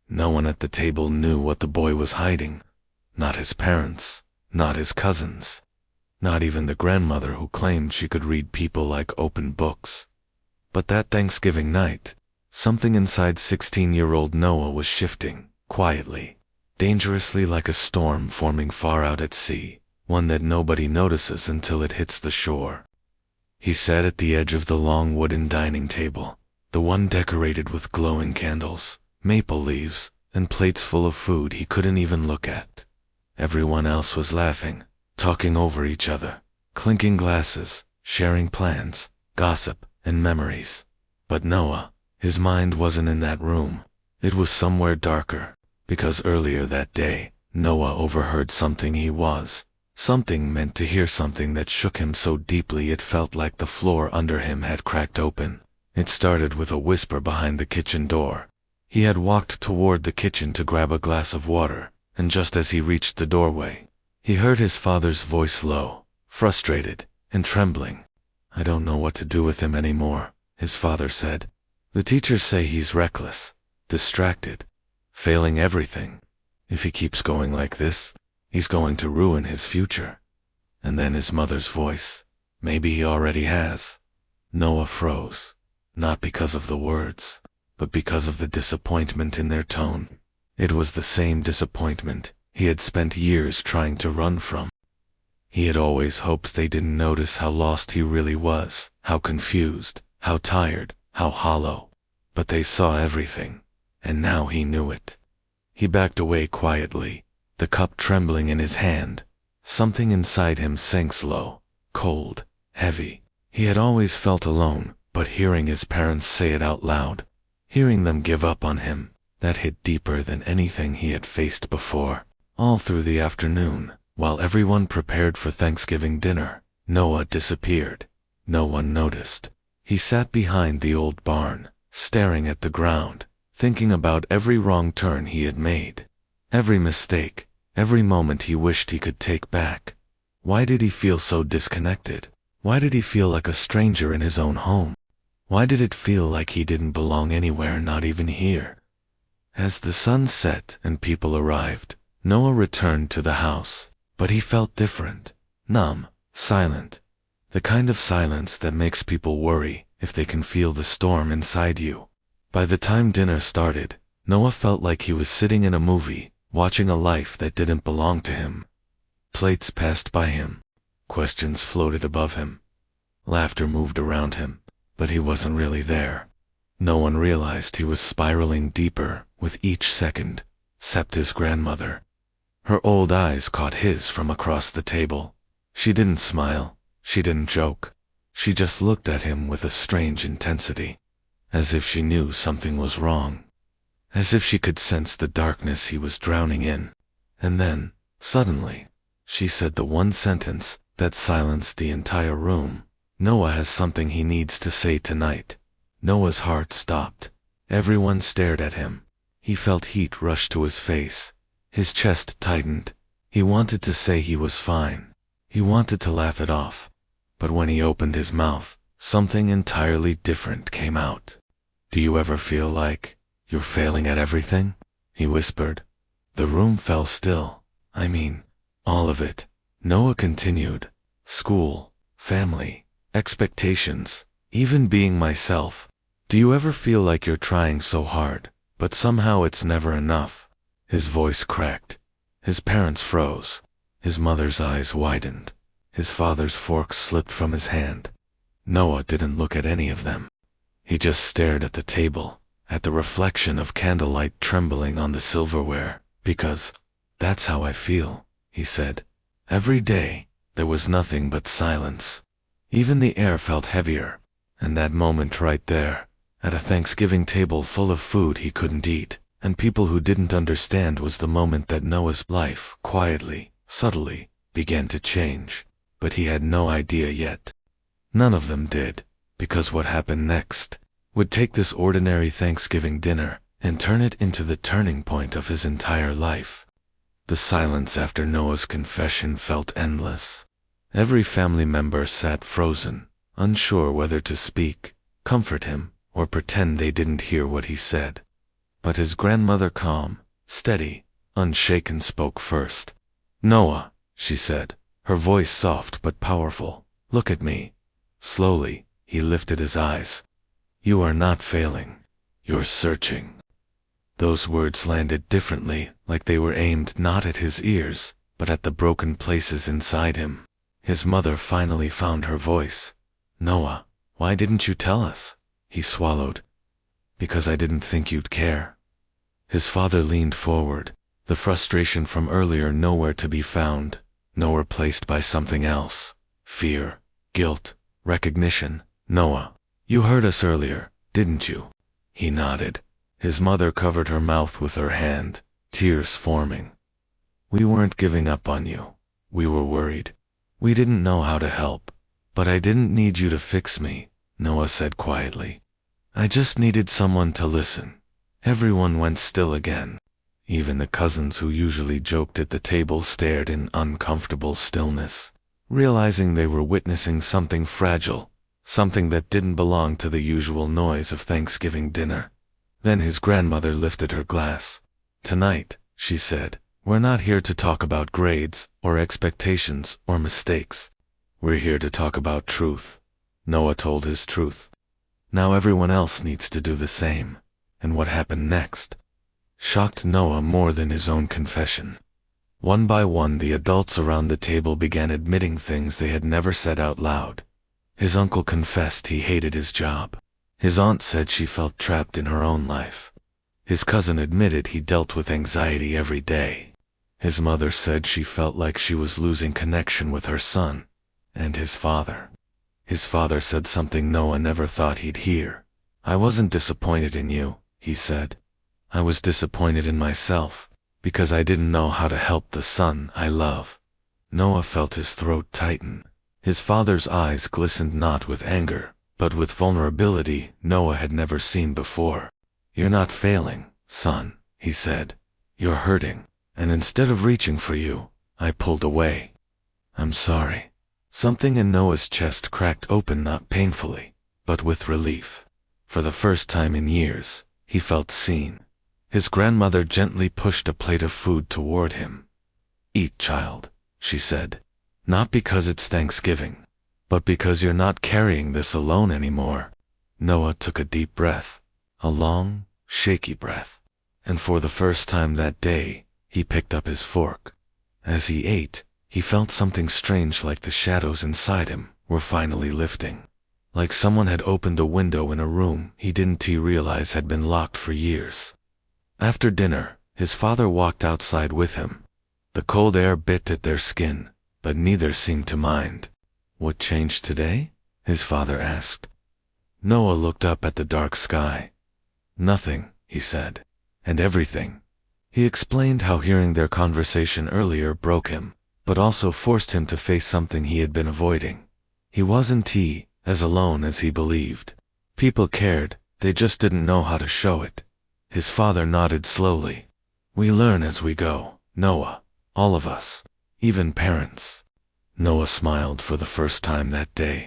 No one at the table knew what the boy was hiding. Not his parents, not his cousins, not even the grandmother who claimed she could read people like open books. But that Thanksgiving night, something inside 16-year-old Noah was shifting, quietly, dangerously, like a storm forming far out at sea, one that nobody notices until it hits the shore. He sat at the edge of the long wooden dining table, the one decorated with glowing candles, maple leaves, and plates full of food he couldn't even look at. Everyone else was laughing, talking over each other, clinking glasses, sharing plans, gossip, and memories. But Noah, his mind wasn't in that room. It was somewhere darker, because earlier that day, Noah overheard something meant to hear, something that shook him so deeply it felt like the floor under him had cracked open. It started with a whisper behind the kitchen door. He had walked toward the kitchen to grab a glass of water, and just as he reached the doorway, he heard his father's voice, low, frustrated, and trembling. "I don't know what to do with him anymore," his father said. "The teachers say he's reckless, distracted, failing everything. If he keeps going like this, he's going to ruin his future." And then his mother's voice, "Maybe he already has." Noah froze, not because of the words, but because of the disappointment in their tone. It was the same disappointment he had spent years trying to run from. He had always hoped they didn't notice how lost he really was, how confused, how tired, how hollow. But they saw everything, and now he knew it. He backed away quietly, the cup trembling in his hand. Something inside him sank slow, cold, heavy. He had always felt alone, but hearing his parents say it out loud, hearing them give up on him, that hit deeper than anything he had faced before. All through the afternoon, while everyone prepared for Thanksgiving dinner, Noah disappeared. No one noticed. He sat behind the old barn, staring at the ground, thinking about every wrong turn he had made, every mistake, every moment he wished he could take back. Why did he feel so disconnected? Why did he feel like a stranger in his own home? Why did it feel like he didn't belong anywhere, not even here? As the sun set and people arrived, Noah returned to the house, but he felt different, numb, silent. The kind of silence that makes people worry if they can feel the storm inside you. By the time dinner started, Noah felt like he was sitting in a movie, watching a life that didn't belong to him. Plates passed by him. Questions floated above him. Laughter moved around him, but he wasn't really there. No one realized he was spiraling deeper with each second, except his grandmother. Her old eyes caught his from across the table. She didn't smile, she didn't joke. She just looked at him with a strange intensity, as if she knew something was wrong, as if she could sense the darkness he was drowning in. And then, suddenly, she said the one sentence that silenced the entire room. "Noah has something he needs to say tonight." Noah's heart stopped. Everyone stared at him. He felt heat rush to his face. His chest tightened. He wanted to say he was fine. He wanted to laugh it off. But when he opened his mouth, something entirely different came out. "Do you ever feel like you're failing at everything?" he whispered. The room fell still. "I mean, all of it," Noah continued. "School, family, expectations, even being myself. Do you ever feel like you're trying so hard, but somehow it's never enough?" His voice cracked. His parents froze. His mother's eyes widened. His father's fork slipped from his hand. Noah didn't look at any of them. He just stared at the table, at the reflection of candlelight trembling on the silverware. "Because that's how I feel," he said. Every day, there was nothing but silence. Even the air felt heavier. And that moment right there, at a Thanksgiving table full of food he couldn't eat, and people who didn't understand, was the moment that Noah's life, quietly, subtly, began to change. But he had no idea yet. None of them did, because what happened next would take this ordinary Thanksgiving dinner and turn it into the turning point of his entire life. The silence after Noah's confession felt endless. Every family member sat frozen, unsure whether to speak, comfort him, or pretend they didn't hear what he said. But his grandmother, calm, steady, unshaken, spoke first. "Noah," she said, her voice soft but powerful, "look at me." Slowly, he lifted his eyes. "You are not failing. You're searching." Those words landed differently, like they were aimed not at his ears, but at the broken places inside him. His mother finally found her voice. "Noah, why didn't you tell us?" He swallowed. "Because I didn't think you'd care." His father leaned forward, the frustration from earlier nowhere to be found, nowhere replaced by something else. Fear, guilt, recognition. "Noah, you heard us earlier, didn't you?" He nodded. His mother covered her mouth with her hand, tears forming. "We weren't giving up on you. We were worried. We didn't know how to help. But I didn't need you to fix me," Noah said quietly. "I just needed someone to listen." Everyone went still again. Even the cousins who usually joked at the table stared in uncomfortable stillness, realizing they were witnessing something fragile, something that didn't belong to the usual noise of Thanksgiving dinner. Then his grandmother lifted her glass. "Tonight," she said, "we're not here to talk about grades, or expectations, or mistakes. We're here to talk about truth." Noah told his truth. Now everyone else needs to do the same. And what happened next shocked Noah more than his own confession. One by one, the adults around the table began admitting things they had never said out loud. His uncle confessed he hated his job. His aunt said she felt trapped in her own life. His cousin admitted he dealt with anxiety every day. His mother said she felt like she was losing connection with her son. And his father said something Noah never thought he'd hear. "I wasn't disappointed in you," he said. "I was disappointed in myself, because I didn't know how to help the son I love." Noah felt his throat tighten. His father's eyes glistened not with anger, but with vulnerability Noah had never seen before. "You're not failing, son," he said. "You're hurting, and instead of reaching for you, I pulled away. I'm sorry." Something in Noah's chest cracked open, not painfully, but with relief. For the first time in years, he felt seen. His grandmother gently pushed a plate of food toward him. "Eat, child," she said. "Not because it's Thanksgiving, but because you're not carrying this alone anymore." Noah took a deep breath, a long, shaky breath, and for the first time that day, he picked up his fork. As he ate, he felt something strange, like the shadows inside him were finally lifting. Like someone had opened a window in a room he didn't realize had been locked for years. After dinner, his father walked outside with him. The cold air bit at their skin, but neither seemed to mind. "What changed today?" his father asked. Noah looked up at the dark sky. "Nothing," he said. "And everything." He explained how hearing their conversation earlier broke him, but also forced him to face something he had been avoiding. He wasn't as alone as he believed. People cared, they just didn't know how to show it. His father nodded slowly. "We learn as we go, Noah. All of us. Even parents." Noah smiled for the first time that day.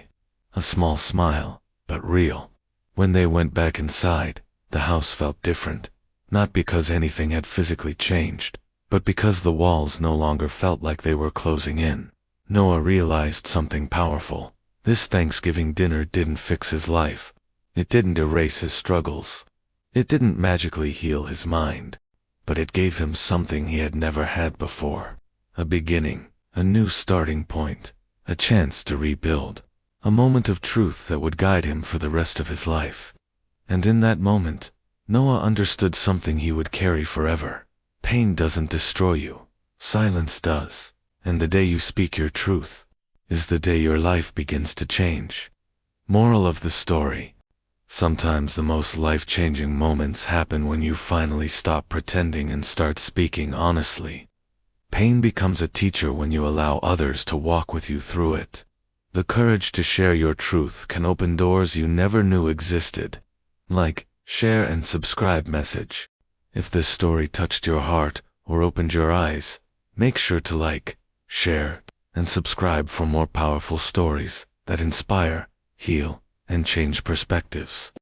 A small smile, but real. When they went back inside, the house felt different. Not because anything had physically changed, but because the walls no longer felt like they were closing in. Noah realized something powerful. This Thanksgiving dinner didn't fix his life. It didn't erase his struggles. It didn't magically heal his mind. But it gave him something he had never had before. A beginning, a new starting point, a chance to rebuild. A moment of truth that would guide him for the rest of his life. And in that moment, Noah understood something he would carry forever. Pain doesn't destroy you. Silence does. And the day you speak your truth is the day your life begins to change. Moral of the story: sometimes the most life-changing moments happen when you finally stop pretending and start speaking honestly. Pain becomes a teacher when you allow others to walk with you through it. The courage to share your truth can open doors you never knew existed. Like, share and subscribe message. If this story touched your heart or opened your eyes, make sure to like, share, and subscribe for more powerful stories that inspire, heal, and change perspectives.